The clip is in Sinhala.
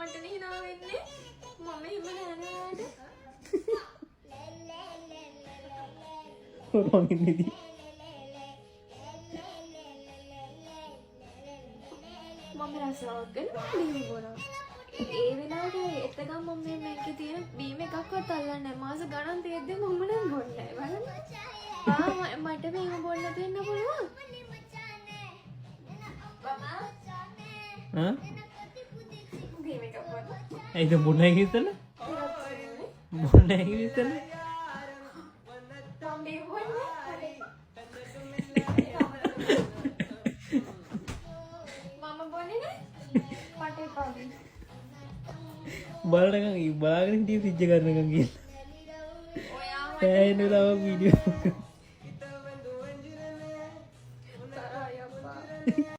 මටනේ hina වෙන්නේ. මම එහෙම නෑ නේද? මම ඉන්නේ. මම රසාවක් ගන්න බීම බොනවා. ඒ වෙලාවට එතකම් මම මේකේ තියෙන බීම එකක්වත් අල්ලන්නේ නැහැ. මාස ගණන් තියෙද්දි මම නම් බොන්නේ නැහැ. බලන්න. මට බීම බොන්න දෙන්න පුළුවන්. බබා. හා? බීම එකක් බොන්න. ඒක බොන්නේ කිව්වද? බොන්නේ කිව්වද? මම බීම බොන්නේ. මම බොන්නේ නැහැ. මට එපා බීම. බලනකම් බලාගෙන හිටියේ ෆ්‍රිජ් එක ගන්නකම් කියලා. ඔයාම එන්න තව වීඩියෝ. තරහයි අප්පා.